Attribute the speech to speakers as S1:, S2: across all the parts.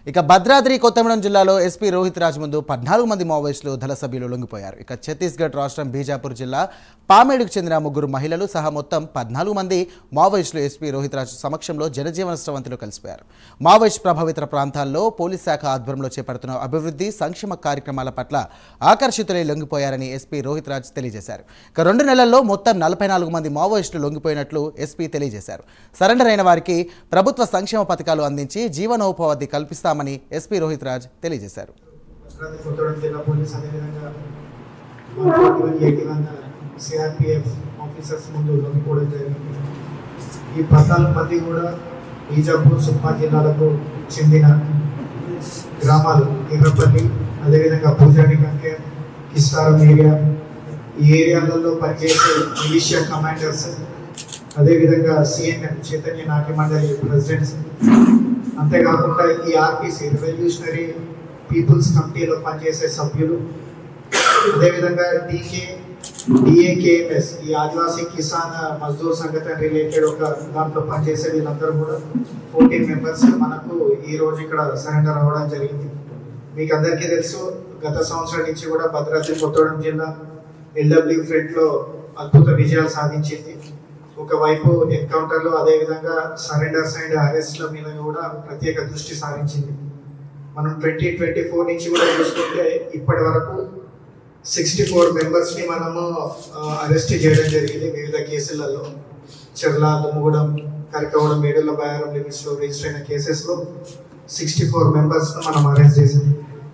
S1: ఇక భద్రాద్రి కొత్తగూడెం జిల్లాలో ఎస్పీ రోహిత్ రాజ్ ముందు 14 మంది మావోయిస్టులు దళ సభ్యులు లొంగిపోయారు. ఇక ఛత్తీస్గఢ్ రాష్ట్రం బీజాపూర్ జిల్లా పామేడుకు చెందిన 3 మహిళలు సహా మొత్తం 14 మంది మావోయిస్టులు ఎస్పీ రోహిత్ రాజ్ సమక్షంలో జనజీవన స్రవంతిలో కలిసిపోయారు. మావోయిస్ట్ ప్రభావిత ప్రాంతాల్లో పోలీస్ శాఖ ఆధ్వర్యంలో చేపడుతున్న అభివృద్ధి సంక్షేమ కార్యక్రమాల పట్ల ఆకర్షితులై లొంగిపోయారని ఎస్పీ రోహిత్ రాజ్ తెలియజేశారు. ఇక 2 నెలల్లో మొత్తం 44 మంది మావోయిస్టులు లొంగిపోయినట్లు ఎస్పీ తెలియజేశారు. సరెండర్ అయిన వారికి ప్రభుత్వ సంక్షేమ పథకాలు అందించి జీవనోపాధి కల్పిస్తామని ఎస్పీ రోహిత్ రాజ్ తెలియజేశారు.
S2: ఈ 14 మంది కూడా బీజాపూర్ సుక్మా జిల్లాలకు చెందిన గ్రామాలు ఎర్రపల్లి, అదేవిధంగా భూజాడి కంకే, కిస్తారం ఏరియా, ఈ ఏరియాలలో పనిచేసే మిలిషియా కమాండర్స్, అదేవిధంగా సిఎన్ఎం చైతన్య నాట్య మండలి ప్రెసిడెంట్స్, అంతేకాకుండా ఈ ఆర్పీసీ రెవల్యూషనరీ పీపుల్స్ కమిటీలో పనిచేసే సభ్యులు, అదేవిధంగా డిఏకేఎంఎస్ ఈ ఆదివాసీ కిసాన్ మజ్దూర్ సంఘటన రిలేటెడ్ ఒక దాంట్లో పనిచేసే వీళ్ళందరూ కూడా 14 మెంబర్స్ మనకు ఈ రోజు ఇక్కడ సరెండర్ అవ్వడం జరిగింది. మీకు అందరికీ తెలుసు, గత సంవత్సరం నుంచి కూడా భద్రాద్రి కొత్తగూడెం జిల్లా ఎల్డబ్ల్యూ ఫ్రంట్లో అద్భుత విజయాలు సాధించింది. ఒకవైపు ఎన్కౌంటర్లో, అదేవిధంగా సరెండర్స్ అండ్ అరెస్ట్ల మీద కూడా ప్రత్యేక దృష్టి సారించింది. మనం 2024 నుంచి కూడా చూసుకుంటే ఇప్పటి వరకు 64 మెంబర్స్ని మనము అరెస్ట్ చేయడం జరిగింది. వివిధ కేసులలో చెర్ల, దుమ్ముగూడెం, కరికగూడెం, మేడుల బయారం లిమిట్స్లో రిజిస్టర్ అయిన కేసెస్లో 64 మెంబర్స్ను మనం అరెస్ట్ చేసాం.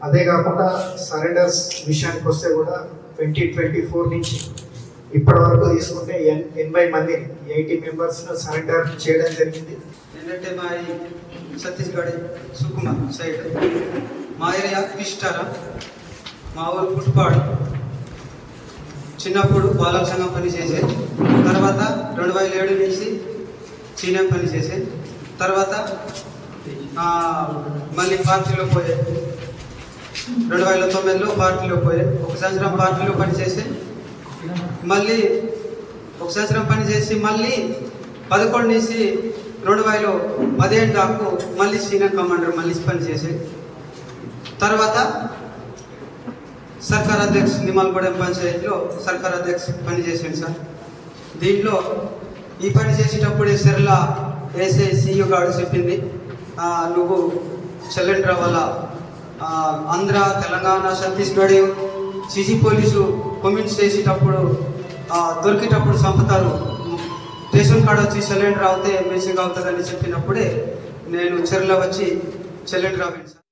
S2: అదే కాకుండా సరెండర్స్ విషయానికి వస్తే కూడా 2024 నుంచి ఇప్పటి వరకు తీసుకుంటే 80 మందిని 80 మెంబర్స్ను సరెండర్ చేయడం జరిగింది.
S3: ఏంటంటే మా ఛత్తీస్గఢ్ సుకుమా సైడ్ మా ఏరియా కిష్టారా, మా ఊరు పుట్టుపాడు. చిన్నప్పుడు బాలల సంఘం పనిచేసే, తర్వాత 2007 నుంచి చీనా పనిచేసే, తర్వాత మళ్ళీ పార్టీలో పోయే, 2009లో పార్టీలో పోయే, 1 సంవత్సరం పార్టీలో పనిచేసే, మళ్ళీ 1 సంవత్సరం పనిచేసి మళ్ళీ 11 నుంచి 2015 దాకా మళ్ళీ సీనియర్ కమాండర్ మళ్ళీ పనిచేసి, తర్వాత సర్కార్ అధ్యక్ష నిమాల్గూడెం పంచాయతీలో సర్కార్ అధ్యక్ష పనిచేసాను సార్. దీంట్లో ఈ పని చేసేటప్పుడే సెర్ల ఏసఐ సిఇఓ గారు చెప్పింది, నువ్వు చెల్లెండ్ర వల్ల Andhra, Telangana, Chhattisgarh CC police comments చేసేటప్పుడు దొరికేటప్పుడు చంపుతారు, రేషన్ కార్డు వచ్చి చెల్లెండ్ర అవుతే మెసేజ్ అవుతుందని చెప్పినప్పుడే నేను చెర్ల వచ్చి చెల్లెండ్ర అవ్వాను సార్.